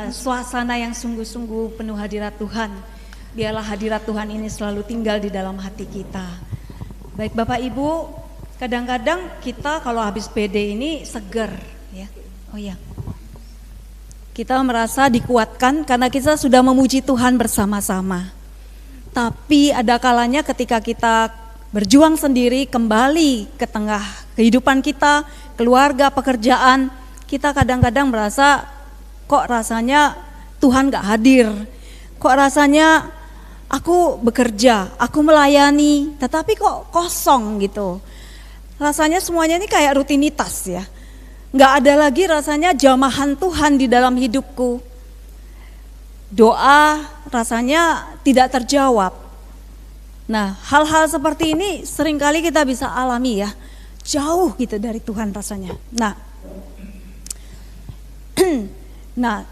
suasana yang sungguh-sungguh penuh hadirat Tuhan. Biarlah hadirat Tuhan ini selalu tinggal di dalam hati kita. Baik Bapak Ibu, kadang-kadang kita kalau habis PD ini seger ya. Oh ya. Kita merasa dikuatkan karena kita sudah memuji Tuhan bersama-sama. Tapi ada kalanya ketika kita berjuang sendiri kembali ke tengah kehidupan kita, keluarga, pekerjaan, kita kadang-kadang merasa kok rasanya Tuhan gak hadir, kok rasanya aku bekerja, aku melayani, tetapi kok kosong gitu. Rasanya semuanya ini kayak rutinitas ya, gak ada lagi rasanya jamahan Tuhan di dalam hidupku. Doa rasanya tidak terjawab. Nah, hal-hal seperti ini seringkali kita bisa alami ya, jauh gitu dari Tuhan rasanya. Nah,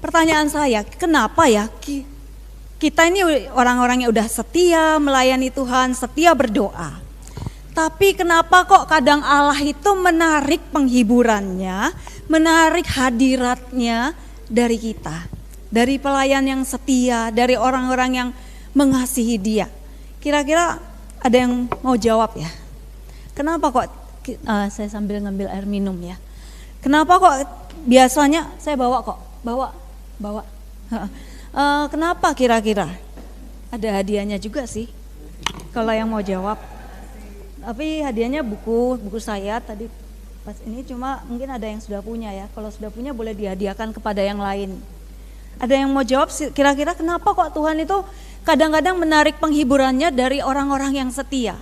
pertanyaan saya, kenapa ya kita ini orang-orang yang udah setia melayani Tuhan, setia berdoa. Tapi kenapa kok kadang Allah itu menarik penghiburannya, menarik hadiratnya dari kita, dari pelayan yang setia, dari orang-orang yang mengasihi Dia. Kira-kira ada yang mau jawab ya? Kenapa kok, saya sambil ngambil air minum ya. Kenapa kok biasanya saya bawa kenapa kira-kira? Ada hadiahnya juga sih kalau yang mau jawab. Tapi hadiahnya buku saya tadi pas ini, cuma mungkin ada yang sudah punya ya. Kalau sudah punya boleh dihadiahkan kepada yang lain. Ada yang mau jawab kira-kira kenapa kok Tuhan itu kadang-kadang menarik penghiburannya dari orang-orang yang setia?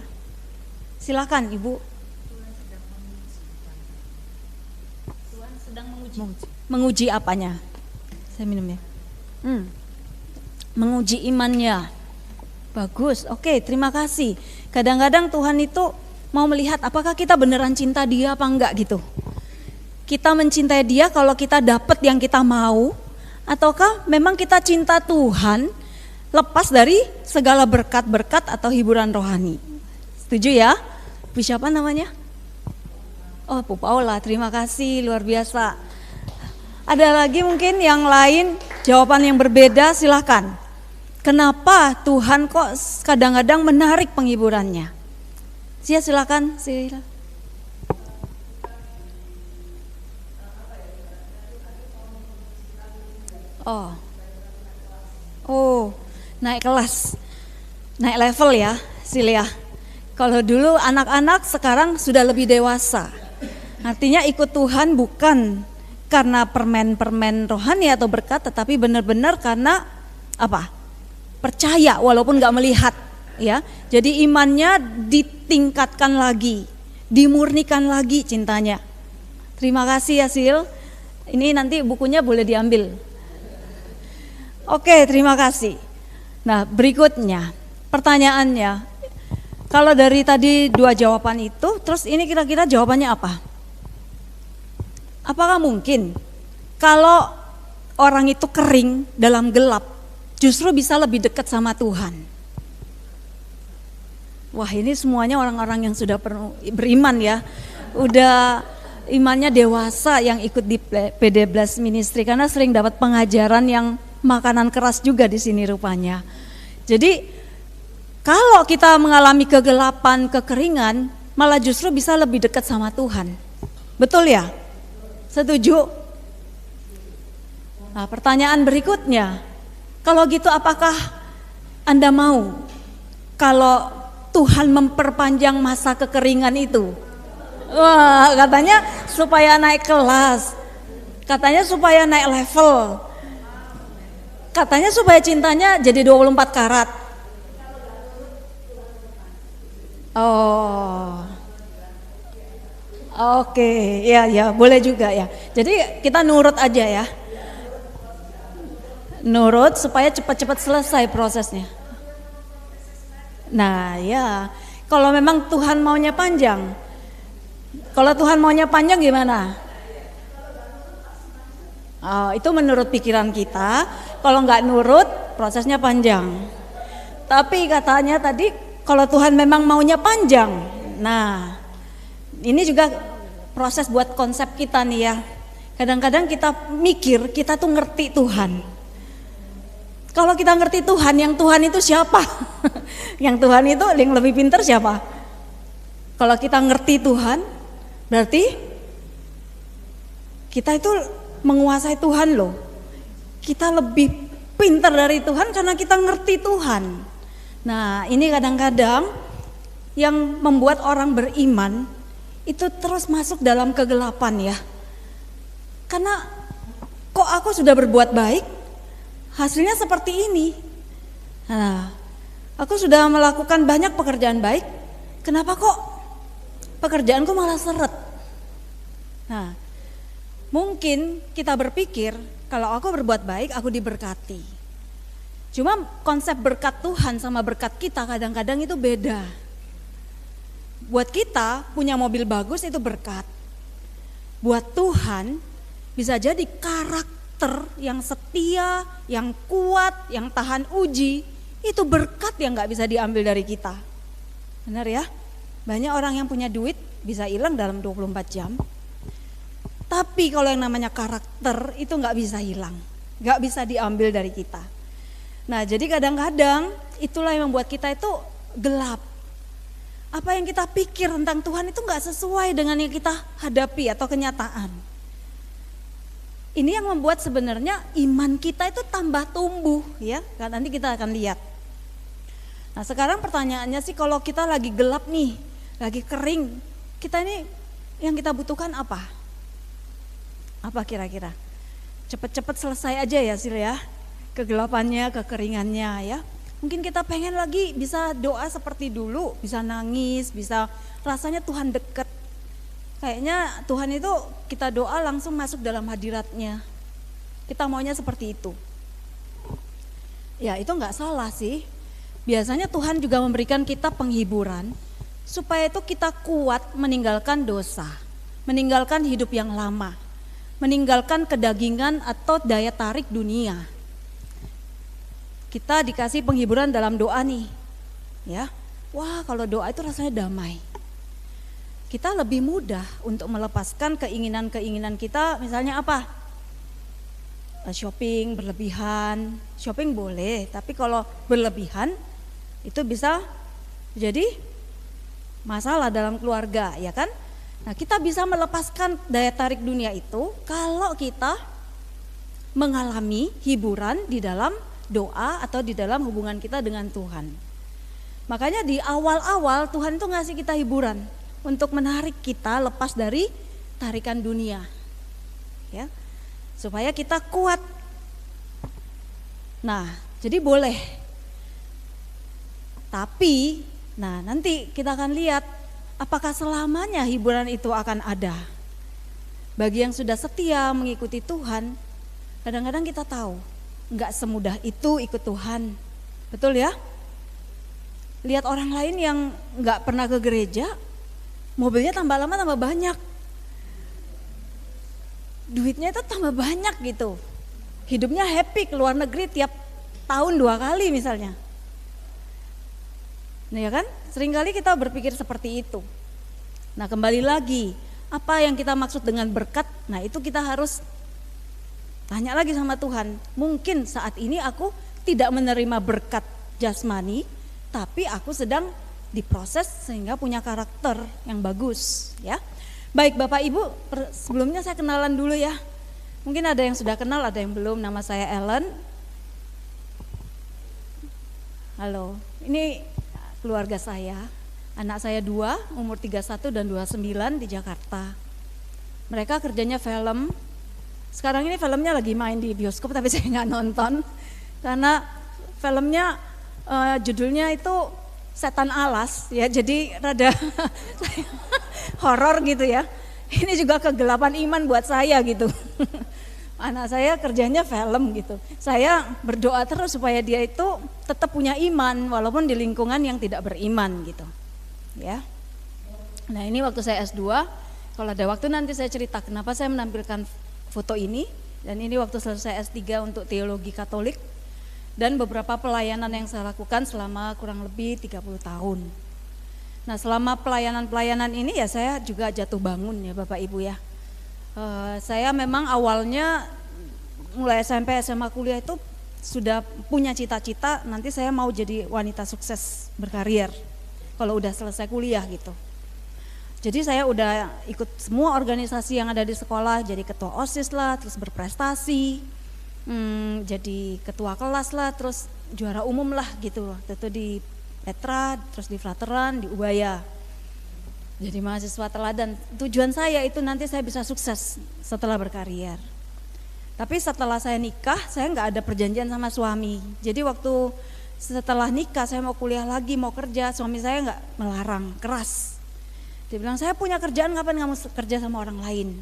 Silakan Ibu. Menguji apanya? Saya minum ya. Menguji imannya. Bagus, oke, terima kasih. Kadang-kadang Tuhan itu mau melihat apakah kita beneran cinta Dia apa enggak gitu. Kita mencintai Dia kalau kita dapat yang kita mau, ataukah memang kita cinta Tuhan lepas dari segala berkat-berkat atau hiburan rohani. Setuju ya? Bu siapa namanya? Oh, Bu Paula, terima kasih, luar biasa. Ada lagi mungkin yang lain, jawaban yang berbeda, silakan. Kenapa Tuhan kok kadang-kadang menarik penghiburannya? Silakan. Oh, naik kelas, naik level ya, Silia. Kalau dulu anak-anak, sekarang sudah lebih dewasa. Artinya ikut Tuhan bukan karena permen-permen rohani atau berkat, tetapi benar-benar karena apa? Percaya walaupun gak melihat ya. Jadi imannya ditingkatkan lagi, dimurnikan lagi cintanya. Terima kasih ya Sil. Ini nanti bukunya boleh diambil. Oke, terima kasih. Nah, berikutnya pertanyaannya, kalau dari tadi 2 jawaban itu, terus ini kira-kira jawabannya apa? Apakah mungkin kalau orang itu kering dalam gelap, justru bisa lebih dekat sama Tuhan? Wah, ini semuanya orang-orang yang sudah beriman ya, udah imannya dewasa yang ikut di PD Blast Ministry, karena sering dapat pengajaran yang makanan keras juga di sini rupanya. Jadi kalau kita mengalami kegelapan, kekeringan, malah justru bisa lebih dekat sama Tuhan. Betul ya? Setuju? Nah, pertanyaan berikutnya, kalau gitu apakah Anda mau kalau Tuhan memperpanjang masa kekeringan itu? Wah, katanya supaya naik kelas, katanya supaya naik level, katanya supaya cintanya jadi 24 karat. Oh, oke, ya boleh juga ya. Jadi kita nurut aja ya, nurut supaya cepat-cepat selesai prosesnya. Nah ya, kalau memang Tuhan maunya panjang, kalau Tuhan maunya panjang gimana? Oh, itu menurut pikiran kita. Kalau nggak nurut, prosesnya panjang. Tapi katanya tadi, kalau Tuhan memang maunya panjang, nah ini juga proses buat konsep kita nih ya. Kadang-kadang kita mikir kita tuh ngerti Tuhan. Kalau kita ngerti Tuhan, yang Tuhan itu siapa? Yang Tuhan itu yang lebih pintar siapa? Kalau kita ngerti Tuhan, berarti kita itu menguasai Tuhan loh. Kita lebih pintar dari Tuhan karena kita ngerti Tuhan. Nah, ini kadang-kadang yang membuat orang beriman itu terus masuk dalam kegelapan ya. Karena kok aku sudah berbuat baik, hasilnya seperti ini. Nah, aku sudah melakukan banyak pekerjaan baik, kenapa kok pekerjaanku malah seret? Nah, mungkin kita berpikir kalau aku berbuat baik, aku diberkati. Cuma konsep berkat Tuhan sama berkat kita kadang-kadang itu beda. Buat kita punya mobil bagus itu berkat. Buat Tuhan bisa jadi karakter yang setia, yang kuat, yang tahan uji, itu berkat yang gak bisa diambil dari kita. Benar ya? Banyak orang yang punya duit bisa hilang dalam 24 jam. Tapi kalau yang namanya karakter itu gak bisa hilang, gak bisa diambil dari kita. Nah, jadi kadang-kadang itulah yang membuat kita itu gelap. Apa yang kita pikir tentang Tuhan itu gak sesuai dengan yang kita hadapi atau kenyataan. Ini yang membuat sebenarnya iman kita itu tambah tumbuh ya. Nanti kita akan lihat. Nah, sekarang pertanyaannya sih, kalau kita lagi gelap nih, lagi kering, kita ini yang kita butuhkan apa? Apa kira-kira? Cepet-cepet selesai aja ya Sil ya. Kegelapannya, kekeringannya ya. Mungkin kita pengen lagi bisa doa seperti dulu, bisa nangis, bisa rasanya Tuhan deket. Kayaknya Tuhan itu kita doa langsung masuk dalam hadiratnya. Kita maunya seperti itu. Ya, itu enggak salah sih. Biasanya Tuhan juga memberikan kita penghiburan supaya itu kita kuat meninggalkan dosa, meninggalkan hidup yang lama, meninggalkan kedagingan atau daya tarik dunia. Kita dikasih penghiburan dalam doa nih. Ya. Wah, kalau doa itu rasanya damai. Kita lebih mudah untuk melepaskan keinginan-keinginan kita, misalnya apa? Shopping berlebihan. Shopping boleh, tapi kalau berlebihan itu bisa jadi masalah dalam keluarga, ya kan? Nah, kita bisa melepaskan daya tarik dunia itu kalau kita mengalami hiburan di dalam doa atau di dalam hubungan kita dengan Tuhan. Makanya di awal-awal Tuhan itu ngasih kita hiburan untuk menarik kita lepas dari tarikan dunia, ya, supaya kita kuat. Nah, jadi boleh. Tapi, nah nanti kita akan lihat apakah selamanya hiburan itu akan ada. Bagi yang sudah setia mengikuti Tuhan, kadang-kadang kita tahu nggak semudah itu ikut Tuhan, betul ya? Lihat orang lain yang nggak pernah ke gereja, mobilnya tambah lama tambah banyak, duitnya itu tambah banyak gitu, hidupnya happy, ke luar negeri tiap tahun 2 kali misalnya. Nah ya kan, seringkali kita berpikir seperti itu. Nah kembali lagi, apa yang kita maksud dengan berkat? Nah itu kita harus tanya lagi sama Tuhan. Mungkin saat ini aku tidak menerima berkat jasmani, tapi aku sedang diproses sehingga punya karakter yang bagus, ya. Baik Bapak Ibu, sebelumnya saya kenalan dulu ya. Mungkin ada yang sudah kenal, ada yang belum. Nama saya Ellen. Halo, ini keluarga saya. Anak saya 2, umur 31 dan 29 di Jakarta. Mereka kerjanya film. Sekarang ini filmnya lagi main di bioskop tapi saya nggak nonton. Karena filmnya judulnya itu Setan Alas ya, jadi rada horor gitu ya. Ini juga kegelapan iman buat saya gitu. Anak saya kerjanya film gitu. Saya berdoa terus supaya dia itu tetap punya iman walaupun di lingkungan yang tidak beriman gitu. Ya. Nah, ini waktu saya S2, kalau ada waktu nanti saya cerita kenapa saya menampilkan foto ini, dan ini waktu selesai S3 untuk teologi Katolik. Dan beberapa pelayanan yang saya lakukan selama kurang lebih 30 tahun. Nah selama pelayanan-pelayanan ini ya saya juga jatuh bangun ya Bapak Ibu ya. Saya memang awalnya mulai SMP, SMA, kuliah itu sudah punya cita-cita nanti saya mau jadi wanita sukses berkarir kalau udah selesai kuliah gitu. Jadi saya udah ikut semua organisasi yang ada di sekolah, jadi ketua OSIS lah, terus berprestasi, jadi ketua kelas lah, terus juara umum lah gitu. Itu di Petra, terus di Frateran, di Ubaya. Jadi mahasiswa teladan. Tujuan saya itu nanti saya bisa sukses setelah berkarir. Tapi setelah saya nikah, saya nggak ada perjanjian sama suami. Jadi waktu setelah nikah saya mau kuliah lagi, mau kerja, suami saya nggak melarang, keras. Dia bilang, saya punya kerjaan, ngapain kamu kerja sama orang lain?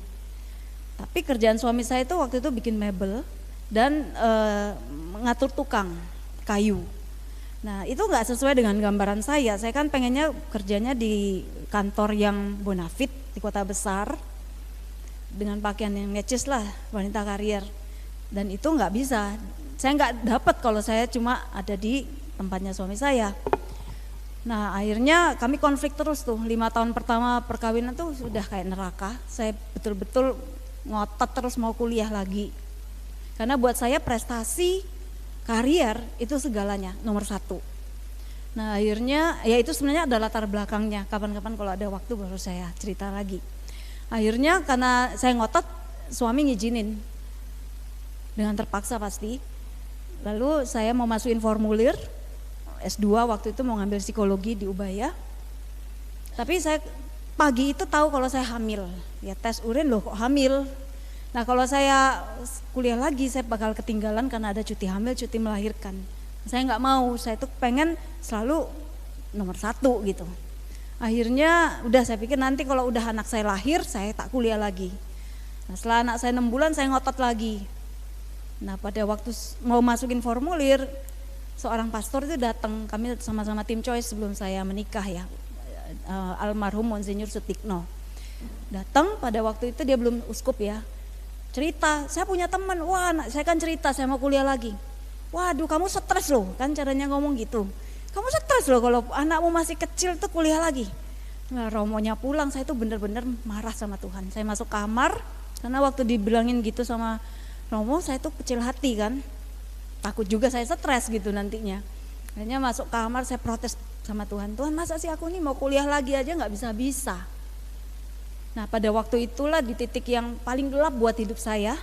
Tapi kerjaan suami saya itu waktu itu bikin mebel dan mengatur tukang kayu. Nah itu nggak sesuai dengan gambaran saya kan pengennya kerjanya di kantor yang bonafit di kota besar dengan pakaian yang necis lah, wanita karir. Dan itu nggak bisa, saya nggak dapat kalau saya cuma ada di tempatnya suami saya. Nah akhirnya kami konflik terus tuh, 5 tahun pertama perkawinan tuh sudah kayak neraka. Saya betul-betul ngotot terus mau kuliah lagi. Karena buat saya prestasi, karier itu segalanya, nomor 1. Nah akhirnya ya itu sebenarnya ada latar belakangnya, kapan-kapan kalau ada waktu baru saya cerita lagi. Akhirnya karena saya ngotot, suami ngizinin, dengan terpaksa pasti. Lalu saya mau masukin formulir, S2 waktu itu mau ngambil psikologi di Ubaya. Tapi saya pagi itu tahu kalau saya hamil. Ya tes urin loh kok hamil. Nah kalau saya kuliah lagi saya bakal ketinggalan karena ada cuti hamil, cuti melahirkan. Saya nggak mau, saya tuh pengen selalu nomor 1 gitu. Akhirnya udah saya pikir nanti kalau udah anak saya lahir saya tak kuliah lagi. Nah setelah anak saya 6 bulan saya ngotot lagi. Nah pada waktu mau masukin formulir, seorang pastor itu datang, kami sama-sama tim Choice sebelum saya menikah ya, almarhum Monsinyur Sutikno. Datang pada waktu itu dia belum uskup ya, cerita, saya punya teman, wah saya kan cerita saya mau kuliah lagi. Waduh kamu stres loh, kan caranya ngomong gitu. Kamu stres loh kalau anakmu masih kecil tuh kuliah lagi. Nah romonya pulang, saya tuh bener-bener marah sama Tuhan. Saya masuk kamar, karena waktu dibilangin gitu sama Romo, saya tuh kecil hati kan. Takut juga saya stres gitu nantinya. Akhirnya masuk kamar saya protes sama Tuhan. Tuhan masa sih aku nih mau kuliah lagi aja gak bisa-bisa. Nah pada waktu itulah di titik yang paling gelap buat hidup saya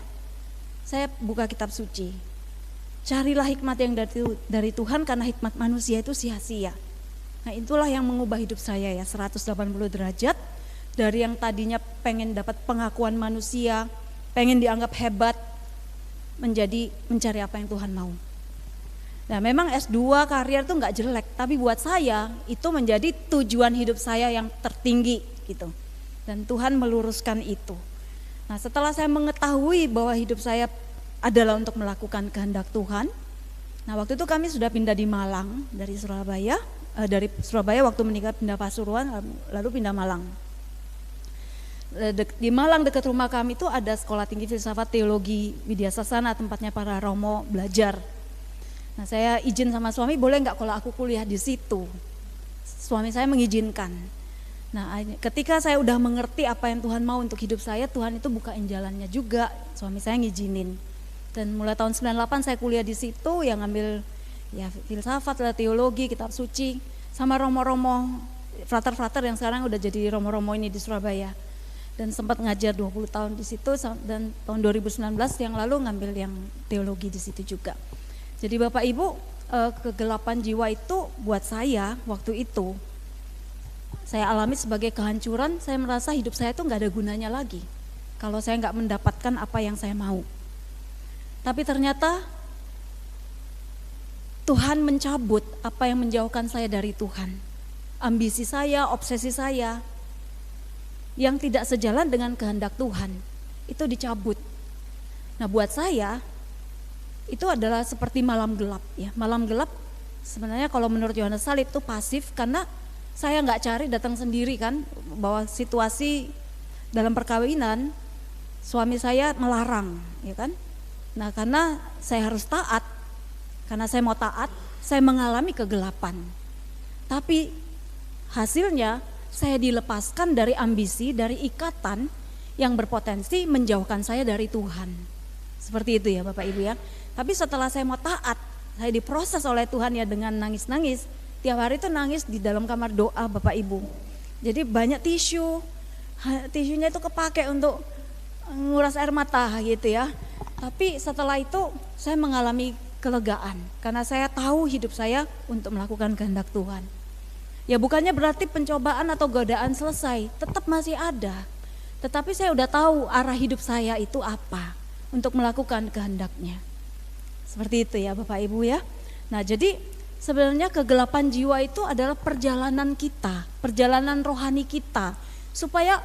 buka kitab suci. Carilah hikmat yang dari Tuhan karena hikmat manusia itu sia-sia. Nah itulah yang mengubah hidup saya ya 180 derajat. Dari yang tadinya pengen dapat pengakuan manusia, pengen dianggap hebat, menjadi mencari apa yang Tuhan mau. Nah memang S2 karier tuh gak jelek, tapi buat saya itu menjadi tujuan hidup saya yang tertinggi gitu. Dan Tuhan meluruskan itu. Nah setelah saya mengetahui bahwa hidup saya adalah untuk melakukan kehendak Tuhan. Nah waktu itu kami sudah pindah di Malang dari Surabaya. Dari Surabaya waktu menikah pindah Pasuruan, lalu pindah Malang. Di Malang dekat rumah kami itu ada sekolah tinggi filsafat teologi Widya Sasana, tempatnya para romo belajar. Nah saya izin sama suami, boleh nggak kalau aku kuliah di situ? Suami saya mengizinkan. Nah ketika saya udah mengerti apa yang Tuhan mau untuk hidup saya, Tuhan itu bukain jalannya juga, suami saya ngizinin. Dan mulai tahun 98 saya kuliah di situ, yang ngambil ya filsafat, teologi, kitab suci, sama romo-romo, frater-frater yang sekarang udah jadi romo-romo ini di Surabaya. Dan sempat ngajar 20 tahun di situ, dan tahun 2019 yang lalu ngambil yang teologi di situ juga. Jadi Bapak Ibu, kegelapan jiwa itu buat saya waktu itu saya alami sebagai kehancuran. Saya merasa hidup saya itu nggak ada gunanya lagi kalau saya nggak mendapatkan apa yang saya mau. Tapi ternyata Tuhan mencabut apa yang menjauhkan saya dari Tuhan. Ambisi saya, obsesi saya yang tidak sejalan dengan kehendak Tuhan itu dicabut. Nah buat saya itu adalah seperti malam gelap ya. Malam gelap sebenarnya kalau menurut Yohanes Salib itu pasif, karena saya nggak cari, datang sendiri kan, bahwa situasi dalam perkawinan suami saya melarang ya kan. Nah karena saya harus taat, karena saya mau taat, saya mengalami kegelapan. Tapi hasilnya saya dilepaskan dari ambisi, dari ikatan yang berpotensi menjauhkan saya dari Tuhan. Seperti itu ya Bapak Ibu ya. Tapi setelah saya mau taat, saya diproses oleh Tuhan ya dengan nangis-nangis. Tiap hari itu nangis di dalam kamar doa Bapak Ibu. Jadi banyak tisunya itu kepake untuk nguras air mata gitu ya. Tapi setelah itu saya mengalami kelegaan karena saya tahu hidup saya untuk melakukan kehendak Tuhan. Ya bukannya berarti pencobaan atau godaan selesai, tetap masih ada. Tetapi saya udah tahu arah hidup saya itu apa untuk melakukan kehendaknya. Seperti itu ya Bapak Ibu ya. Nah jadi sebenarnya kegelapan jiwa itu adalah perjalanan kita, perjalanan rohani kita. Supaya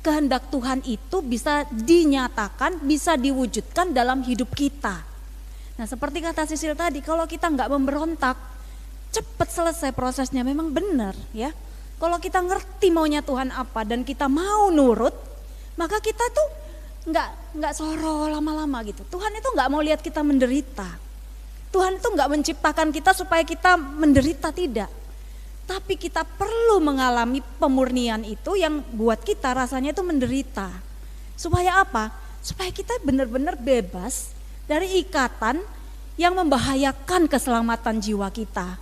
kehendak Tuhan itu bisa dinyatakan, bisa diwujudkan dalam hidup kita. Nah seperti kata Sisil tadi, kalau kita nggak memberontak, cepat selesai prosesnya, memang benar ya. Kalau kita ngerti maunya Tuhan apa dan kita mau nurut, maka kita tuh nggak soro lama-lama gitu. Tuhan itu nggak mau lihat kita menderita. Tuhan itu nggak menciptakan kita supaya kita menderita, tidak. Tapi kita perlu mengalami pemurnian itu yang buat kita rasanya itu menderita. Supaya apa? Supaya kita benar-benar bebas dari ikatan yang membahayakan keselamatan jiwa kita.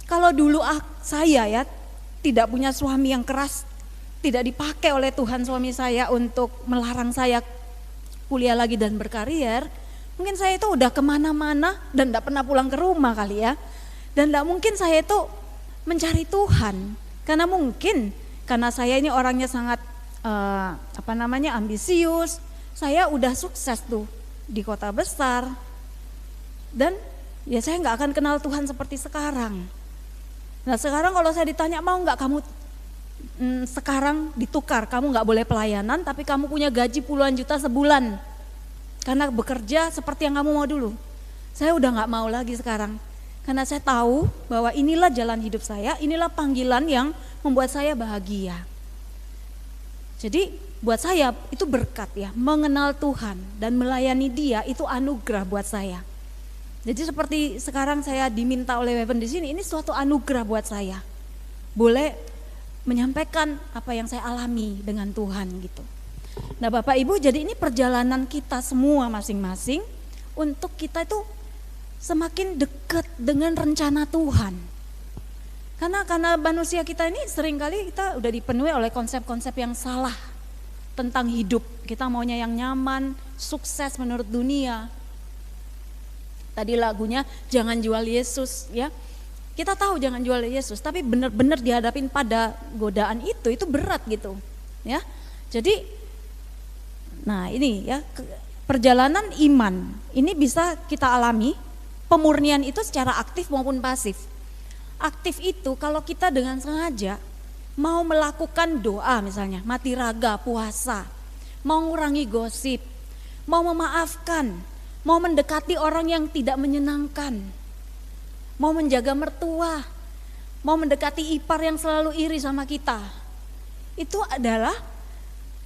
Kalau dulu saya ya tidak punya suami yang keras, tidak dipakai oleh Tuhan suami saya untuk melarang saya kuliah lagi dan berkarier, mungkin saya itu udah kemana-mana dan tidak pernah pulang ke rumah kali ya. Dan tidak mungkin saya itu mencari Tuhan, karena saya ini orangnya sangat ambisius. Saya udah sukses tuh di kota besar, dan ya saya nggak akan kenal Tuhan seperti sekarang. Nah sekarang kalau saya ditanya, mau nggak kamu sekarang ditukar, kamu nggak boleh pelayanan tapi kamu punya gaji puluhan juta sebulan karena bekerja seperti yang kamu mau dulu. Saya udah nggak mau lagi sekarang, karena saya tahu bahwa inilah jalan hidup saya, inilah panggilan yang membuat saya bahagia. Jadi buat saya itu berkat ya, mengenal Tuhan dan melayani Dia itu anugerah buat saya. Jadi seperti sekarang saya diminta oleh Weven di sini, ini suatu anugerah buat saya. Boleh menyampaikan apa yang saya alami dengan Tuhan gitu. Nah Bapak Ibu, jadi ini perjalanan kita semua masing-masing untuk kita itu semakin dekat dengan rencana Tuhan. Karena manusia kita ini seringkali kita udah dipenuhi oleh konsep-konsep yang salah tentang hidup. Kita maunya yang nyaman, sukses menurut dunia. Tadi lagunya jangan jual Yesus ya. Kita tahu jangan jual Yesus, tapi benar-benar dihadapin pada godaan itu berat gitu ya. Jadi nah ini ya, perjalanan iman ini bisa kita alami, pemurnian itu secara aktif maupun pasif. Aktif itu kalau kita dengan sengaja mau melakukan doa, misalnya mati raga, puasa, mau ngurangi gosip, mau memaafkan, mau mendekati orang yang tidak menyenangkan, mau menjaga mertua, mau mendekati ipar yang selalu iri sama kita. Itu adalah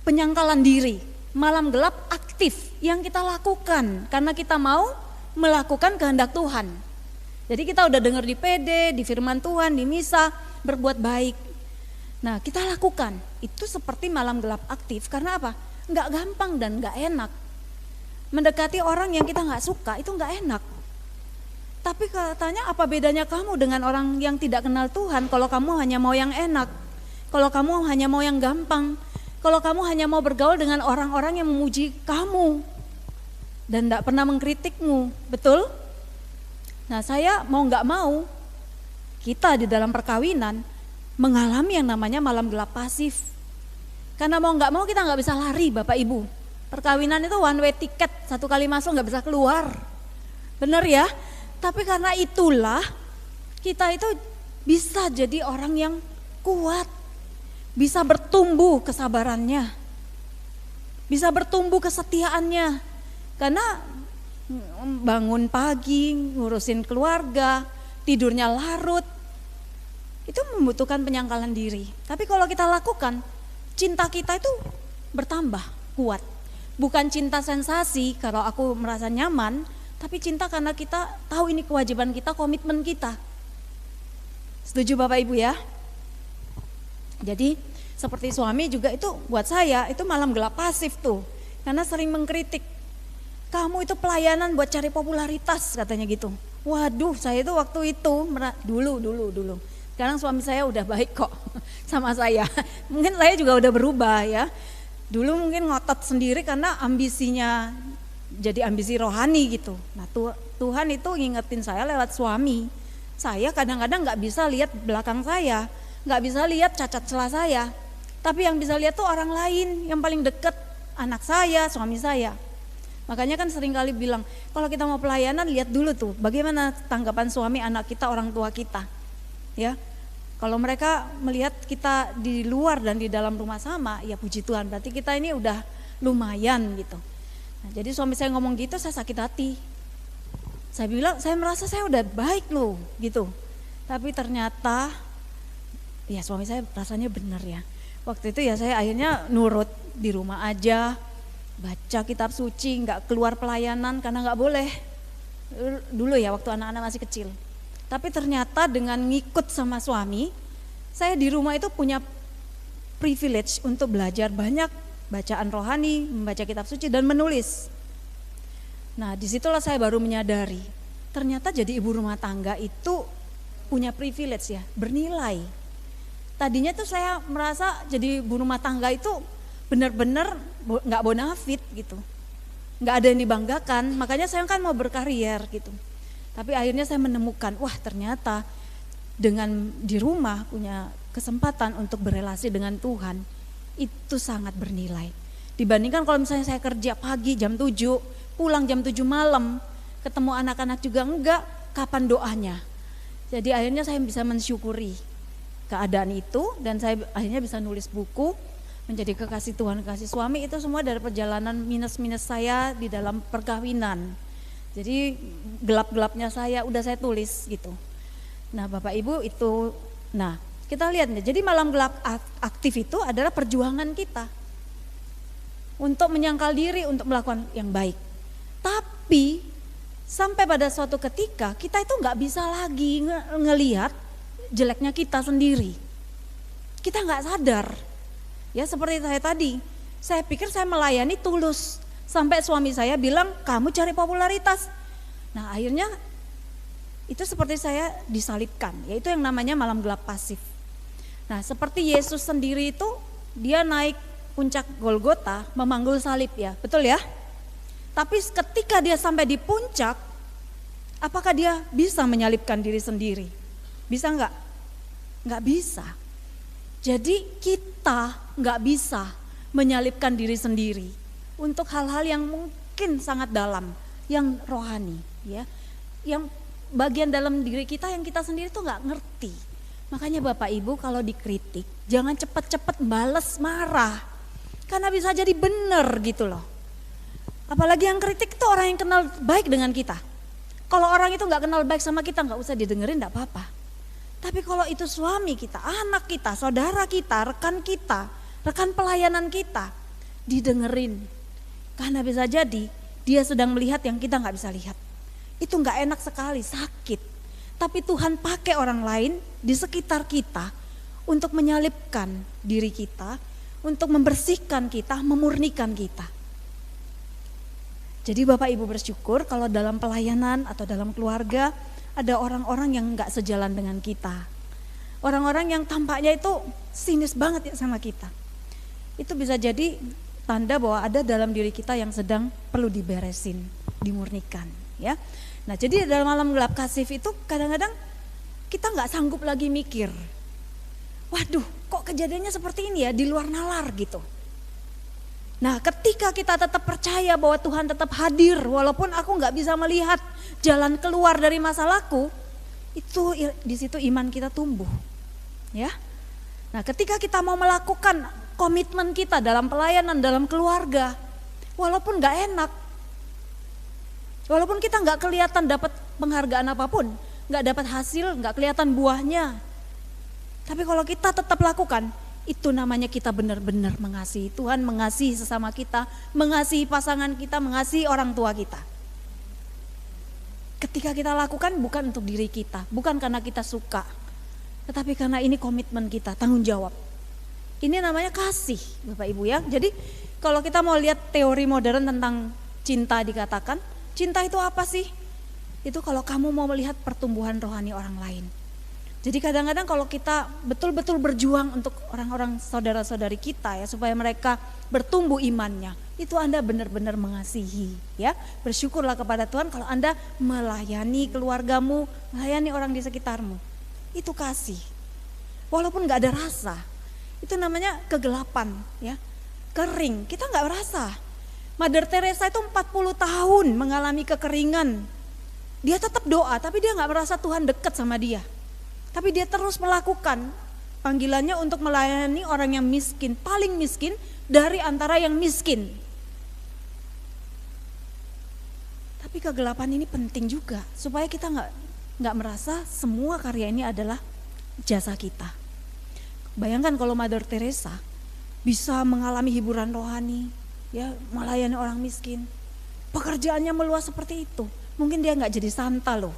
penyangkalan diri, malam gelap aktif yang kita lakukan karena kita mau melakukan kehendak Tuhan. Jadi kita udah dengar di PD, di firman Tuhan, di misa, berbuat baik. Nah kita lakukan, itu seperti malam gelap aktif. Karena apa? Nggak gampang dan nggak enak. Mendekati orang yang kita nggak suka itu nggak enak. Tapi katanya apa bedanya kamu dengan orang yang tidak kenal Tuhan? Kalau kamu hanya mau yang enak, kalau kamu hanya mau yang gampang, kalau kamu hanya mau bergaul dengan orang-orang yang memuji kamu dan tidak pernah mengkritikmu, betul? Nah saya mau nggak mau, kita di dalam perkawinan mengalami yang namanya malam gelap pasif. Karena mau nggak mau kita nggak bisa lari Bapak Ibu. Perkawinan itu one way ticket, satu kali masuk nggak bisa keluar. Bener ya? Tapi karena itulah kita itu bisa jadi orang yang kuat, bisa bertumbuh kesabarannya, bisa bertumbuh kesetiaannya. Karena bangun pagi, ngurusin keluarga, tidurnya larut, itu membutuhkan penyangkalan diri. Tapi kalau kita lakukan, cinta kita itu bertambah kuat. Bukan cinta sensasi kalau aku merasa nyaman, tapi cinta karena kita tahu ini kewajiban kita, komitmen kita. Setuju Bapak Ibu ya? Jadi seperti suami juga itu buat saya itu malam gelap pasif tuh. Karena sering mengkritik, kamu itu pelayanan buat cari popularitas katanya gitu. Waduh, saya itu waktu itu dulu. Sekarang suami saya udah baik kok sama saya. Mungkin saya juga udah berubah ya. Dulu mungkin ngotot sendiri karena ambisinya jadi ambisi rohani gitu. Nah Tuhan itu ngingetin saya lewat suami. Saya kadang-kadang gak bisa lihat belakang saya, gak bisa lihat cacat celah saya. Tapi yang bisa lihat tuh orang lain yang paling deket, anak saya, suami saya. Makanya kan sering kali bilang, kalau kita mau pelayanan lihat dulu tuh bagaimana tanggapan suami, anak kita, orang tua kita. Ya, kalau mereka melihat kita di luar dan di dalam rumah sama, ya puji Tuhan, berarti kita ini udah lumayan gitu. Nah, jadi suami saya ngomong gitu, saya sakit hati. Saya bilang, saya merasa saya udah baik loh gitu. Tapi ternyata, ya suami saya rasanya benar ya. Waktu itu ya saya akhirnya nurut di rumah aja, baca kitab suci, nggak keluar pelayanan karena nggak boleh. Dulu ya waktu anak-anak masih kecil. Tapi ternyata dengan ngikut sama suami, saya di rumah itu punya privilege untuk belajar banyak bacaan rohani, membaca kitab suci dan menulis. Nah disitulah saya baru menyadari, ternyata jadi ibu rumah tangga itu punya privilege ya, bernilai. Tadinya tuh saya merasa jadi ibu rumah tangga itu benar-benar nggak bonafit gitu, nggak ada yang dibanggakan. Makanya saya kan mau berkarier gitu. Tapi akhirnya saya menemukan, wah ternyata dengan di rumah punya kesempatan untuk berelasi dengan Tuhan itu sangat bernilai. Dibandingkan kalau misalnya saya kerja pagi jam 7, pulang jam 7 malam, ketemu anak-anak juga enggak, kapan doanya? Jadi akhirnya saya bisa mensyukuri keadaan itu dan saya akhirnya bisa nulis buku menjadi kekasih Tuhan, kekasih suami. Itu semua dari perjalanan minus-minus saya di dalam perkawinan. Jadi gelap-gelapnya saya udah saya tulis gitu. Nah Bapak Ibu itu, nah kita lihat nih, jadi malam gelap aktif itu adalah perjuangan kita untuk menyangkal diri, untuk melakukan yang baik. Tapi sampai pada suatu ketika kita itu gak bisa lagi ngelihat jeleknya kita sendiri. Kita gak sadar. Ya seperti saya tadi, saya pikir saya melayani tulus. Sampai suami saya bilang, kamu cari popularitas. Nah akhirnya itu seperti saya disalibkan, yaitu yang namanya malam gelap pasif. Nah seperti Yesus sendiri itu, dia naik puncak Golgota memanggul salib ya, betul ya? Tapi ketika dia sampai di puncak, apakah dia bisa menyalibkan diri sendiri? Bisa enggak? Enggak bisa. Jadi kita enggak bisa menyalibkan diri sendiri untuk hal-hal yang mungkin sangat dalam, yang rohani, ya, yang bagian dalam diri kita yang kita sendiri tuh enggak ngerti. Makanya Bapak Ibu kalau dikritik, jangan cepat-cepat balas marah, karena bisa jadi benar gitu loh. Apalagi yang kritik itu orang yang kenal baik dengan kita. Kalau orang itu enggak kenal baik sama kita, enggak usah didengerin, enggak apa-apa. Tapi kalau itu suami kita, anak kita, saudara kita, rekan pelayanan kita, didengerin. Karena bisa jadi dia sedang melihat yang kita gak bisa lihat. Itu gak enak sekali, sakit. Tapi Tuhan pakai orang lain di sekitar kita untuk menyalibkan diri kita, untuk membersihkan kita, memurnikan kita. Jadi Bapak Ibu bersyukur kalau dalam pelayanan atau dalam keluarga ada orang-orang yang gak sejalan dengan kita. Orang-orang yang tampaknya itu sinis banget ya sama kita. Itu bisa jadi tanda bahwa ada dalam diri kita yang sedang perlu diberesin, dimurnikan ya. Nah jadi dalam malam gelap kasif itu kadang-kadang kita gak sanggup lagi mikir, waduh kok kejadiannya seperti ini ya, di luar nalar gitu. Nah ketika kita tetap percaya bahwa Tuhan tetap hadir walaupun aku gak bisa melihat jalan keluar dari masalahku, itu di situ iman kita tumbuh ya. Nah ketika kita mau melakukan komitmen kita dalam pelayanan, dalam keluarga, walaupun gak enak, walaupun kita gak kelihatan dapat penghargaan apapun, gak dapat hasil, gak kelihatan buahnya, tapi kalau kita tetap lakukan, itu namanya kita benar-benar mengasihi Tuhan, mengasihi sesama kita, mengasihi pasangan kita, mengasihi orang tua kita. Ketika kita lakukan bukan untuk diri kita, bukan karena kita suka, tetapi karena ini komitmen kita, tanggung jawab. Ini namanya kasih, Bapak Ibu ya. Jadi kalau kita mau lihat teori modern tentang cinta dikatakan, cinta itu apa sih? Itu kalau kamu mau melihat pertumbuhan rohani orang lain. Jadi kadang-kadang kalau kita betul-betul berjuang untuk orang-orang saudara-saudari kita ya, supaya mereka bertumbuh imannya, itu Anda benar-benar mengasihi ya. Bersyukurlah kepada Tuhan kalau Anda melayani keluargamu, melayani orang di sekitarmu. Itu kasih. Walaupun gak ada rasa, itu namanya kegelapan ya, kering, kita gak merasa. Mother Teresa itu 40 tahun mengalami kekeringan. Dia tetap doa, tapi dia gak merasa Tuhan dekat sama dia. Tapi dia terus melakukan panggilannya untuk melayani orang yang miskin, paling miskin dari antara yang miskin. Tapi kegelapan ini penting juga, supaya kita nggak merasa semua karya ini adalah jasa kita. Bayangkan kalau Mother Teresa bisa mengalami hiburan rohani, ya melayani orang miskin, pekerjaannya meluas seperti itu, mungkin dia nggak jadi santa loh.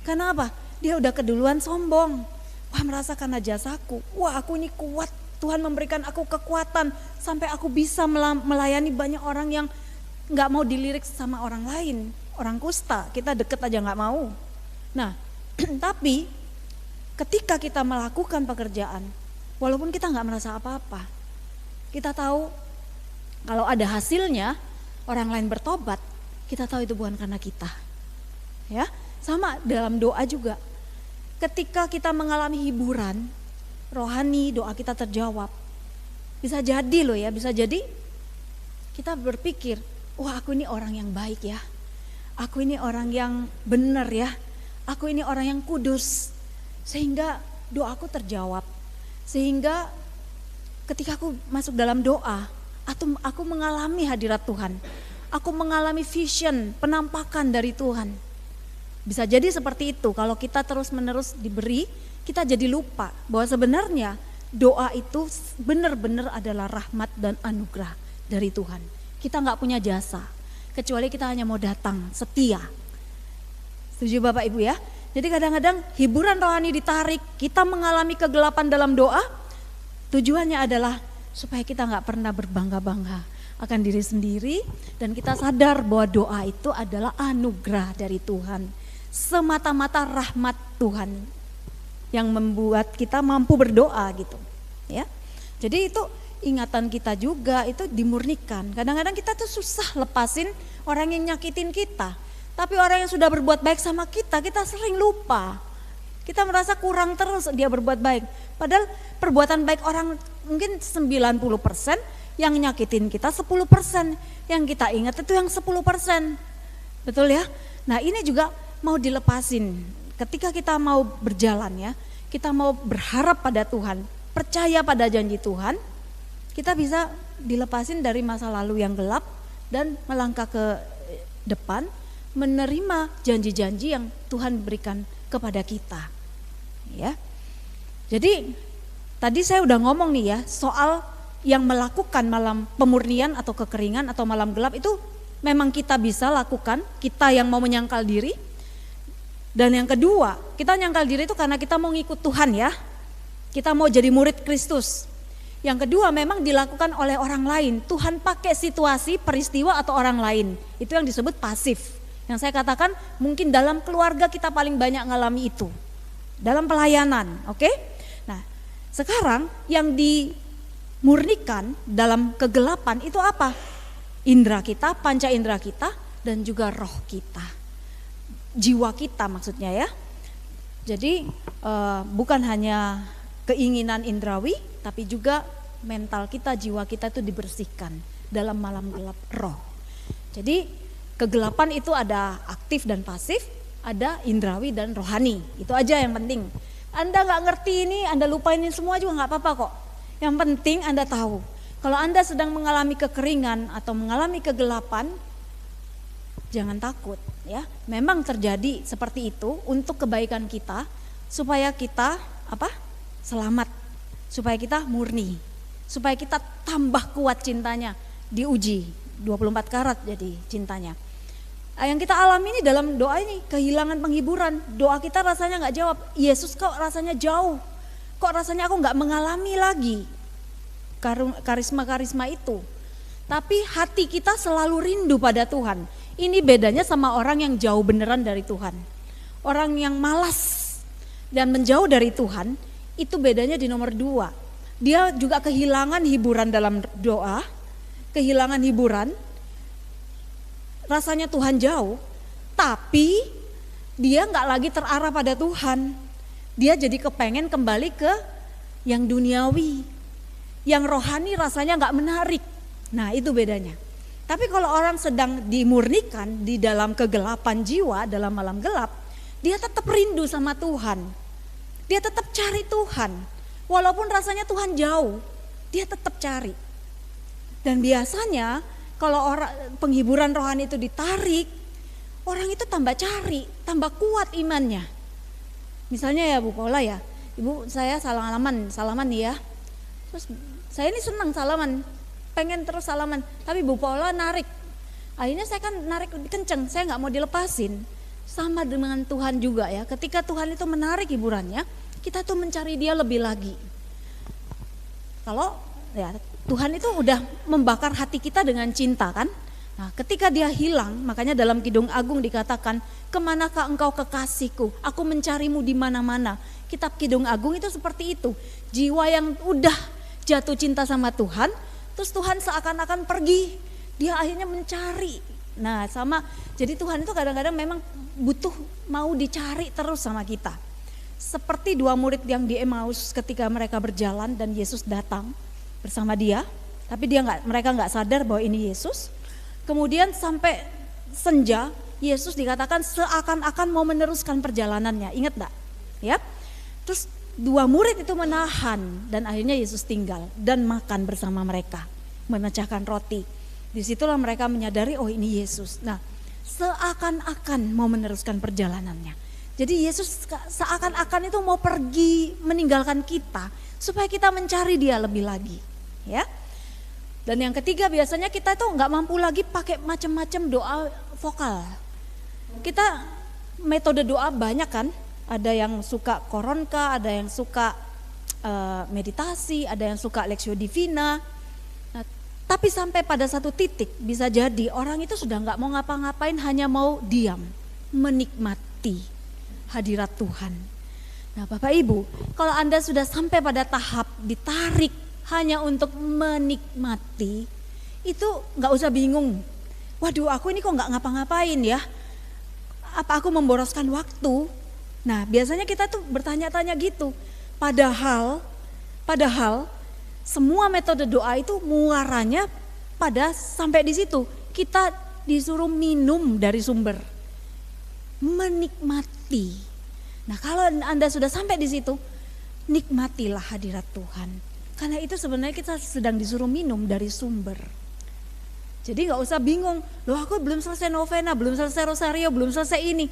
Karena apa? Dia udah keduluan sombong. Wah, merasa karena jasaku, wah aku ini kuat, Tuhan memberikan aku kekuatan sampai aku bisa melayani banyak orang yang nggak mau dilirik sama orang lain, orang kusta, kita deket aja nggak mau. Nah, tapi ketika kita melakukan pekerjaan, walaupun kita nggak merasa apa-apa, kita tahu kalau ada hasilnya, orang lain bertobat, kita tahu itu bukan karena kita. Ya, sama dalam doa juga. Ketika kita mengalami hiburan rohani, doa kita terjawab. Bisa jadi loh ya, bisa jadi kita berpikir, wah aku ini orang yang baik ya. Aku ini orang yang benar ya. Aku ini orang yang kudus. Sehingga doaku terjawab. Sehingga ketika aku masuk dalam doa, atau aku mengalami hadirat Tuhan. Aku mengalami vision, penampakan dari Tuhan. Bisa jadi seperti itu, kalau kita terus-menerus diberi, kita jadi lupa bahwa sebenarnya doa itu benar-benar adalah rahmat dan anugerah dari Tuhan. Kita gak punya jasa, kecuali kita hanya mau datang, setia. Setuju Bapak Ibu ya? Jadi kadang-kadang hiburan rohani ditarik, kita mengalami kegelapan dalam doa, tujuannya adalah supaya kita gak pernah berbangga-bangga akan diri sendiri, dan kita sadar bahwa doa itu adalah anugerah dari Tuhan. Semata-mata rahmat Tuhan yang membuat kita mampu berdoa gitu ya. Jadi itu ingatan kita juga, itu dimurnikan. Kadang-kadang kita tuh susah lepasin orang yang nyakitin kita, tapi orang yang sudah berbuat baik sama kita, kita sering lupa. Kita merasa kurang terus dia berbuat baik, padahal perbuatan baik orang mungkin 90%, yang nyakitin kita 10%, yang kita ingat itu yang 10%. Betul ya? Nah ini juga mau dilepasin. Ketika kita mau berjalan ya, kita mau berharap pada Tuhan, percaya pada janji Tuhan, kita bisa dilepasin dari masa lalu yang gelap dan melangkah ke depan, menerima janji-janji yang Tuhan berikan kepada kita. Ya. Jadi tadi saya udah ngomong nih ya, soal yang melakukan malam pemurnian atau kekeringan atau malam gelap itu memang kita bisa lakukan, kita yang mau menyangkal diri. Dan yang kedua, kita nyangkal diri itu karena kita mau ngikut Tuhan ya. Kita mau jadi murid Kristus. Yang kedua memang dilakukan oleh orang lain. Tuhan pakai situasi, peristiwa atau orang lain. Itu yang disebut pasif. Yang saya katakan mungkin dalam keluarga kita paling banyak ngalami itu. Dalam pelayanan, oke? Nah, sekarang yang dimurnikan dalam kegelapan itu apa? Indra kita, panca indera kita, dan juga roh kita. Jiwa kita maksudnya ya. Jadi bukan hanya keinginan indrawi, tapi juga mental kita, jiwa kita itu dibersihkan dalam malam gelap roh. Jadi kegelapan itu ada aktif dan pasif, ada indrawi dan rohani. Itu aja yang penting. Anda gak ngerti ini, Anda lupain ini semua juga gak apa-apa kok. Yang penting Anda tahu, kalau Anda sedang mengalami kekeringan atau mengalami kegelapan, jangan takut ya. Memang terjadi seperti itu untuk kebaikan kita, supaya kita selamat, supaya kita murni, supaya kita tambah kuat cintanya, diuji 24 karat jadi cintanya. Yang kita alami ini dalam doa ini, kehilangan penghiburan, doa kita rasanya gak jawab. Yesus kok rasanya jauh, kok rasanya aku gak mengalami lagi. karisma-karisma itu. Tapi hati kita selalu rindu pada Tuhan. Ini bedanya sama orang yang jauh beneran dari Tuhan. Orang yang malas dan menjauh dari Tuhan, itu bedanya di nomor 2. Dia juga kehilangan hiburan dalam doa, kehilangan hiburan, rasanya Tuhan jauh, tapi dia nggak lagi terarah pada Tuhan. Dia jadi kepengen kembali ke yang duniawi, yang rohani rasanya nggak menarik. Nah itu bedanya. Tapi kalau orang sedang dimurnikan di dalam kegelapan jiwa, dalam malam gelap, dia tetap rindu sama Tuhan. Dia tetap cari Tuhan. Walaupun rasanya Tuhan jauh, dia tetap cari. Dan biasanya kalau orang penghiburan rohani itu ditarik, orang itu tambah cari, tambah kuat imannya. Misalnya ya Bu Paula ya, Ibu saya salaman nih ya. Terus saya ini senang salaman, pengen terus salaman, tapi Bu Paula narik. Akhirnya saya kan narik kenceng, saya nggak mau dilepasin. Sama dengan Tuhan juga ya, ketika Tuhan itu menarik hiburannya, kita tuh mencari dia lebih lagi. Kalau ya Tuhan itu udah membakar hati kita dengan cinta kan. Nah ketika dia hilang, makanya dalam Kidung Agung dikatakan, kemanakah engkau kekasihku, aku mencarimu di mana-mana. Kitab Kidung Agung itu seperti itu. Jiwa yang udah jatuh cinta sama Tuhan, terus Tuhan seakan-akan pergi, dia akhirnya mencari. Nah sama, jadi Tuhan itu kadang-kadang memang butuh mau dicari terus sama kita. Seperti 2 murid yang di Emmaus ketika mereka berjalan dan Yesus datang bersama dia, tapi mereka nggak sadar bahwa ini Yesus. Kemudian sampai senja, Yesus dikatakan seakan-akan mau meneruskan perjalanannya, ingat nggak? Ya, terus 2 murid itu menahan dan akhirnya Yesus tinggal dan makan bersama mereka, memecahkan roti. Disitulah mereka menyadari, oh ini Yesus. Nah, seakan-akan mau meneruskan perjalanannya. Jadi Yesus seakan-akan itu mau pergi meninggalkan kita supaya kita mencari dia lebih lagi, ya. Dan yang ketiga biasanya kita itu nggak mampu lagi pakai macam-macam doa vokal. Kita metode doa banyak kan, ada yang suka koronka, ada yang suka meditasi, ada yang suka Lectio Divina. Nah, tapi sampai pada satu titik bisa jadi orang itu sudah nggak mau ngapa-ngapain, hanya mau diam, menikmati hadirat Tuhan. Nah Bapak Ibu, kalau Anda sudah sampai pada tahap ditarik hanya untuk menikmati, itu gak usah bingung. Waduh aku ini kok gak ngapa-ngapain ya, apa aku memboroskan waktu? Nah biasanya kita tuh bertanya-tanya gitu. Padahal semua metode doa itu muaranya pada sampai di situ. Kita disuruh minum dari sumber, menikmati. Nah kalau Anda sudah sampai di situ, nikmatilah hadirat Tuhan. Karena itu sebenarnya kita sedang disuruh minum dari sumber. Jadi gak usah bingung, loh aku belum selesai novena, belum selesai rosario, belum selesai ini.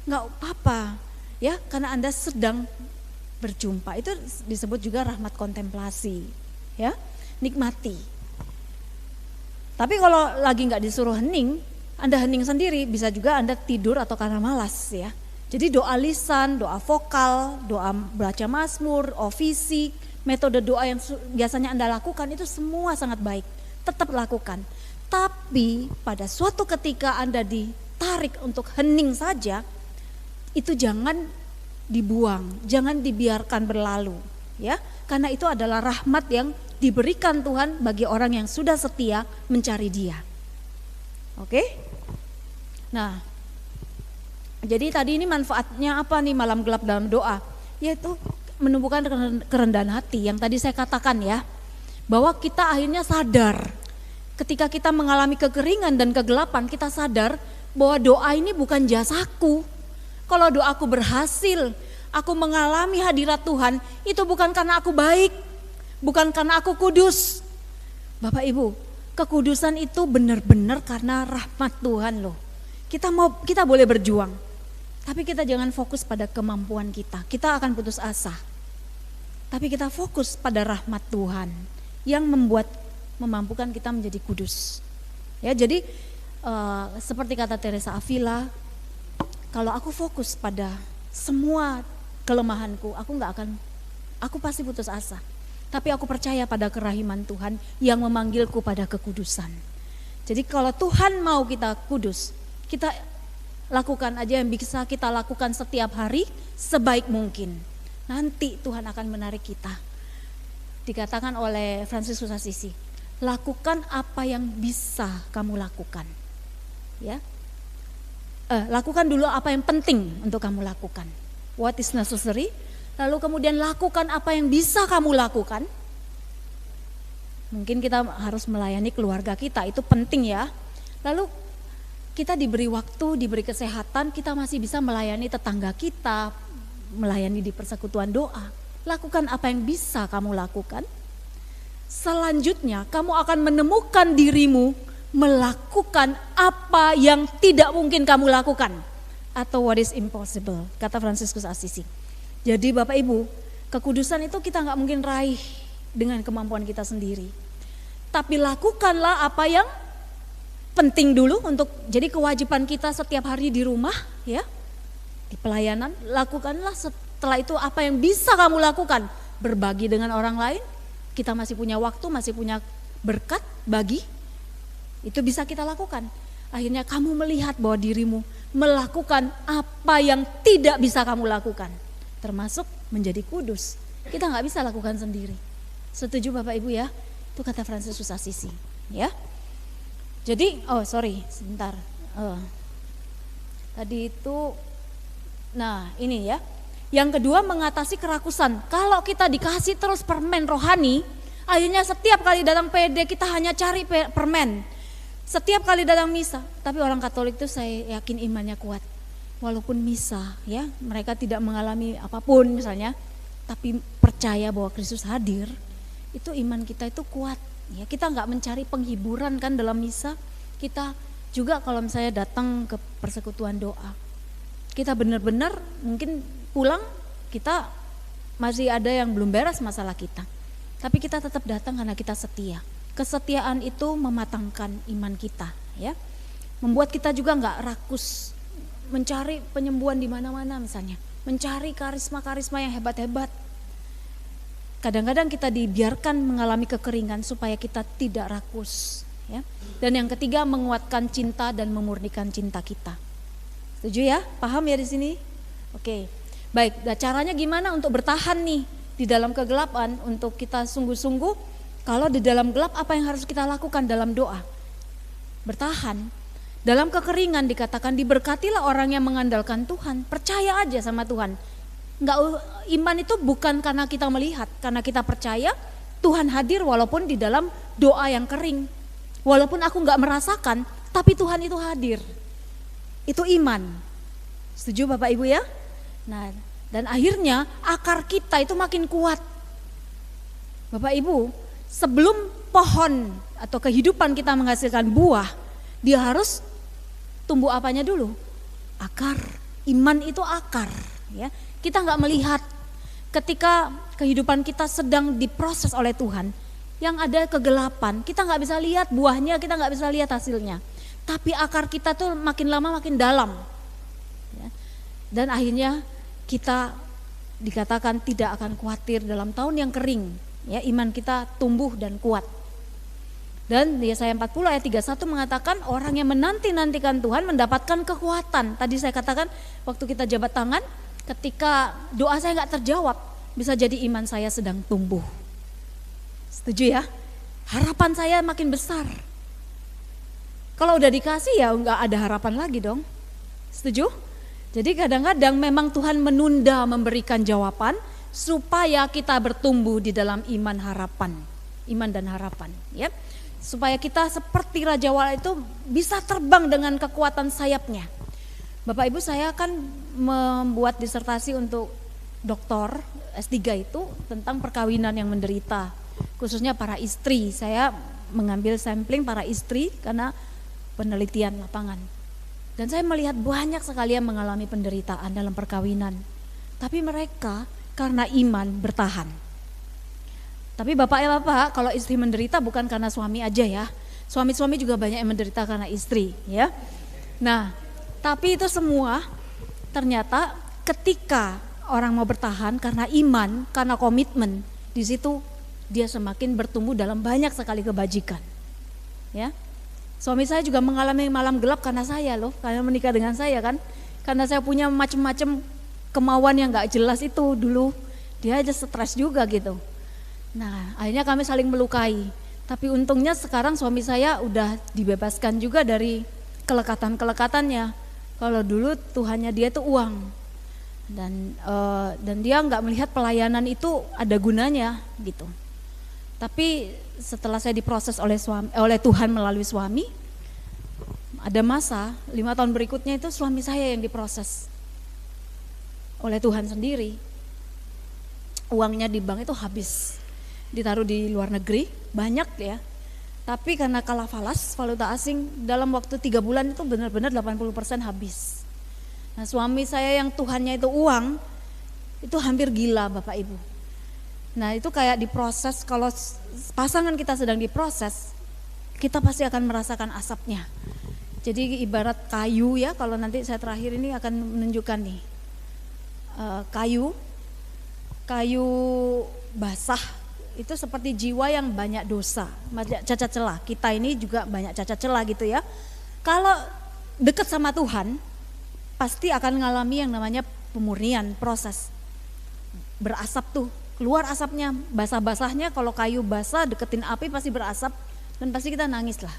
Gak apa-apa ya, karena Anda sedang berjumpa. Itu disebut juga rahmat kontemplasi ya, nikmati. Tapi kalau lagi gak disuruh hening, Anda hening sendiri, bisa juga Anda tidur atau karena malas ya. Jadi doa lisan, doa vokal, doa baca mazmur, ofisi, metode doa yang biasanya Anda lakukan itu semua sangat baik. Tetap lakukan. Tapi pada suatu ketika Anda ditarik untuk hening saja, itu jangan dibuang, jangan dibiarkan berlalu ya. Karena itu adalah rahmat yang diberikan Tuhan bagi orang yang sudah setia mencari Dia. Oke? Nah, jadi tadi ini manfaatnya apa nih malam gelap dalam doa? Yaitu menumbuhkan kerendahan hati yang tadi saya katakan ya. Bahwa kita akhirnya sadar ketika kita mengalami kekeringan dan kegelapan, kita sadar bahwa doa ini bukan jasaku. Kalau doaku berhasil, aku mengalami hadirat Tuhan, itu bukan karena aku baik, bukan karena aku kudus. Bapak Ibu, kekudusan itu benar-benar karena rahmat Tuhan loh. Kita boleh berjuang, tapi kita jangan fokus pada kemampuan kita. Kita akan putus asa. Tapi kita fokus pada rahmat Tuhan yang memampukan kita menjadi kudus. Ya, jadi seperti kata Teresa Avila, kalau aku fokus pada semua kelemahanku, aku pasti putus asa. tapi aku percaya pada kerahiman Tuhan yang memanggilku pada kekudusan. Jadi kalau Tuhan mau kita kudus, kita lakukan aja yang bisa kita lakukan setiap hari sebaik mungkin. Nanti Tuhan akan menarik kita. Dikatakan oleh Fransiskus Assisi, lakukan apa yang bisa kamu lakukan. Ya, lakukan dulu apa yang penting untuk kamu lakukan. What is necessary? Lalu kemudian lakukan apa yang bisa kamu lakukan. Mungkin kita harus melayani keluarga kita, itu penting ya. Lalu kita diberi waktu, diberi kesehatan, kita masih bisa melayani tetangga kita, melayani di persekutuan doa. Lakukan apa yang bisa kamu lakukan. Selanjutnya kamu akan menemukan dirimu melakukan apa yang tidak mungkin kamu lakukan. Atau what is impossible, kata Fransiskus Assisi. Jadi Bapak Ibu, kekudusan itu kita gak mungkin raih dengan kemampuan kita sendiri. Tapi lakukanlah apa yang penting dulu untuk jadi kewajiban kita setiap hari di rumah ya. Di pelayanan, lakukanlah setelah itu apa yang bisa kamu lakukan. Berbagi dengan orang lain, kita masih punya waktu, masih punya berkat, bagi. Itu bisa kita lakukan. Akhirnya kamu melihat bahwa dirimu melakukan apa yang tidak bisa kamu lakukan. Termasuk menjadi kudus. Kita gak bisa lakukan sendiri. Setuju Bapak Ibu ya? Itu kata Fransiskus Assisi ya. Jadi, sebentar. Tadi itu, nah ini ya. Yang kedua mengatasi kerakusan. Kalau kita dikasih terus permen rohani, akhirnya setiap kali datang PD kita hanya cari permen. Setiap kali datang misa, tapi orang Katolik itu saya yakin imannya kuat. Walaupun misa ya, mereka tidak mengalami apapun misalnya, tapi percaya bahwa Kristus hadir, itu iman kita itu kuat. Ya, kita nggak mencari penghiburan kan dalam misa. Kita juga kalau misalnya datang ke persekutuan doa, kita benar-benar mungkin pulang kita masih ada yang belum beres masalah kita. Tapi kita tetap datang karena kita setia. Kesetiaan itu mematangkan iman kita, ya, membuat kita juga nggak rakus mencari penyembuhan di mana-mana misalnya, mencari karisma-karisma yang hebat-hebat. Kadang-kadang kita dibiarkan mengalami kekeringan supaya kita tidak rakus, ya. Dan yang ketiga menguatkan cinta dan memurnikan cinta kita. Setuju ya? Paham ya di sini? Oke. Baik, nah caranya gimana untuk bertahan nih di dalam kegelapan, untuk kita sungguh-sungguh. Kalau di dalam gelap apa yang harus kita lakukan dalam doa? Bertahan. Dalam kekeringan dikatakan diberkatilah orang yang mengandalkan Tuhan. Percaya aja sama Tuhan. Iman itu bukan karena kita melihat, karena kita percaya Tuhan hadir walaupun di dalam doa yang kering. Walaupun aku gak merasakan, tapi Tuhan itu hadir. Itu iman. Setuju Bapak Ibu ya? Nah, dan akhirnya akar kita itu makin kuat. Bapak Ibu, sebelum pohon atau kehidupan kita menghasilkan buah, dia harus tumbuh apanya dulu? Akar. Iman itu akar, ya. Kita nggak melihat ketika kehidupan kita sedang diproses oleh Tuhan, yang ada kegelapan, kita nggak bisa lihat buahnya, kita nggak bisa lihat hasilnya. Tapi akar kita tuh makin lama makin dalam, ya. Dan akhirnya kita dikatakan tidak akan khawatir dalam tahun yang kering. Ya, iman kita tumbuh dan kuat. Dan Yesaya 40 ayat 31 mengatakan orang yang menanti-nantikan Tuhan mendapatkan kekuatan. Tadi saya katakan waktu kita jabat tangan, ketika doa saya gak terjawab, bisa jadi iman saya sedang tumbuh. Setuju ya? Harapan saya makin besar. Kalau udah dikasih ya gak ada harapan lagi dong. Setuju? Jadi kadang-kadang memang Tuhan menunda memberikan jawaban supaya kita bertumbuh di dalam iman dan harapan, ya. Supaya kita seperti Raja Wala itu bisa terbang dengan kekuatan sayapnya. Bapak Ibu, saya kan membuat disertasi untuk doktor S3 itu tentang perkawinan yang menderita, khususnya para istri. Saya mengambil sampling para istri karena penelitian lapangan. Dan saya melihat banyak sekali yang mengalami penderitaan dalam perkawinan. Tapi mereka karena iman bertahan. Tapi bapak, kalau istri menderita bukan karena suami aja ya. Suami-suami juga banyak yang menderita karena istri, ya. Nah, tapi itu semua ternyata ketika orang mau bertahan karena iman, karena komitmen, di situ dia semakin bertumbuh dalam banyak sekali kebajikan. Ya. Suami saya juga mengalami malam gelap karena saya loh, karena menikah dengan saya kan. Karena saya punya macam-macam kemauan yang gak jelas itu dulu. Dia aja stres juga gitu. Nah, akhirnya kami saling melukai. Tapi untungnya sekarang suami saya udah dibebaskan juga dari kelekatan-kelekatannya. Kalau dulu Tuhannya dia itu uang. Dan dia nggak melihat pelayanan itu ada gunanya gitu. Tapi setelah saya diproses oleh Tuhan melalui suami, ada masa 5 tahun berikutnya itu suami saya yang diproses oleh Tuhan sendiri. Uangnya di bank itu habis, ditaruh di luar negeri banyak ya. Tapi karena kalah falas valuta asing, dalam waktu 3 bulan itu benar-benar 80% habis. Nah, suami saya yang Tuhannya itu uang, itu hampir gila Bapak Ibu. Nah, itu kayak diproses, kalau pasangan kita sedang diproses, kita pasti akan merasakan asapnya. Jadi ibarat kayu ya, kalau nanti saya terakhir ini akan menunjukkan nih. Kayu basah itu seperti jiwa yang banyak dosa, banyak cacat celah. Kita ini juga banyak cacat celah gitu ya. Kalau dekat sama Tuhan, pasti akan mengalami yang namanya pemurnian, proses. Berasap tuh, keluar asapnya, basah-basahnya. Kalau kayu basah deketin api pasti berasap dan pasti kita nangis lah.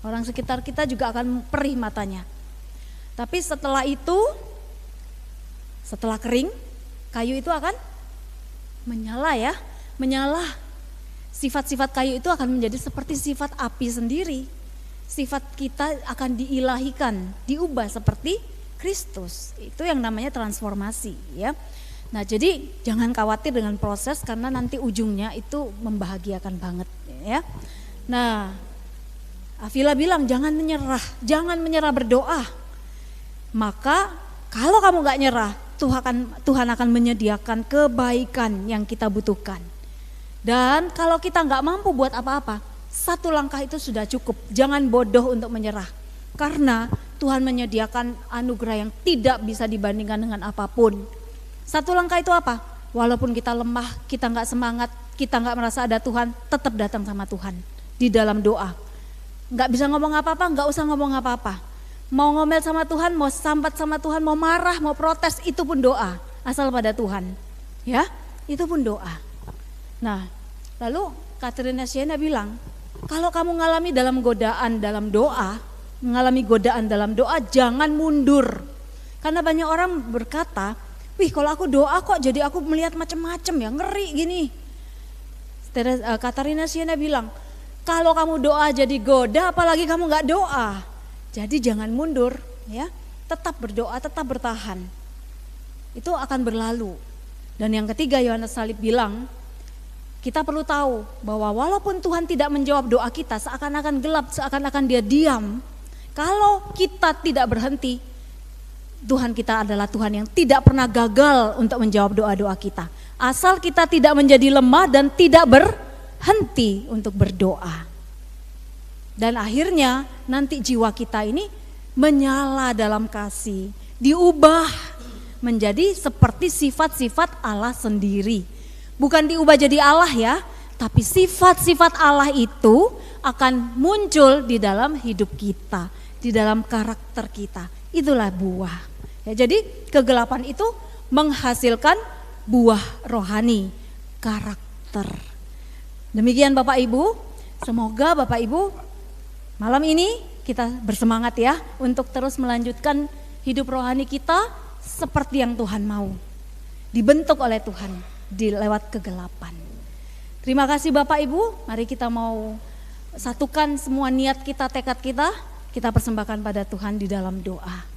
Orang sekitar kita juga akan perih matanya. Tapi setelah itu, setelah kering, kayu itu akan menyala ya, menyala. Sifat-sifat kayu itu akan menjadi seperti sifat api sendiri. Sifat kita akan diilahikan, diubah seperti Kristus. Itu yang namanya transformasi ya. Nah, jadi jangan khawatir dengan proses karena nanti ujungnya itu membahagiakan banget ya. Nah, Afila bilang jangan menyerah berdoa. Maka kalau kamu gak nyerah, Tuhan akan menyediakan kebaikan yang kita butuhkan. Dan kalau kita gak mampu buat apa-apa, 1 langkah itu sudah cukup. Jangan bodoh untuk menyerah. Karena Tuhan menyediakan anugerah yang tidak bisa dibandingkan dengan apapun. 1 langkah itu apa? Walaupun kita lemah, kita gak semangat, kita gak merasa ada Tuhan, tetap datang sama Tuhan di dalam doa. Gak bisa ngomong apa-apa, gak usah ngomong apa-apa. Mau ngomel sama Tuhan, mau sambat sama Tuhan, mau marah, mau protes, itu pun doa. Asal pada Tuhan. Ya, itu pun doa. Nah, lalu Katrina Siena bilang, kalau kamu mengalami godaan dalam doa, jangan mundur. Karena banyak orang berkata, wih kalau aku doa kok jadi aku melihat macam-macam ya, ngeri gini. Katrina Siena bilang, kalau kamu doa jadi goda, apalagi kamu gak doa. Jadi jangan mundur ya, tetap berdoa, tetap bertahan. Itu akan berlalu. Dan yang ketiga Yohanes Salib bilang, kita perlu tahu bahwa walaupun Tuhan tidak menjawab doa kita, seakan-akan gelap, seakan-akan dia diam. Kalau kita tidak berhenti, Tuhan kita adalah Tuhan yang tidak pernah gagal untuk menjawab doa-doa kita. Asal kita tidak menjadi lemah dan tidak berhenti untuk berdoa. Dan akhirnya nanti jiwa kita ini menyala dalam kasih, diubah menjadi seperti sifat-sifat Allah sendiri. Bukan diubah jadi Allah ya, tapi sifat-sifat Allah itu akan muncul di dalam hidup kita, di dalam karakter kita. Itulah buah. Ya, jadi kegelapan itu menghasilkan buah rohani, karakter. Demikian Bapak Ibu, semoga Bapak Ibu malam ini kita bersemangat ya untuk terus melanjutkan hidup rohani kita seperti yang Tuhan mau. Dibentuk oleh Tuhan lewat kegelapan. Terima kasih Bapak Ibu, mari kita mau satukan semua niat kita, tekad kita persembahkan pada Tuhan di dalam doa.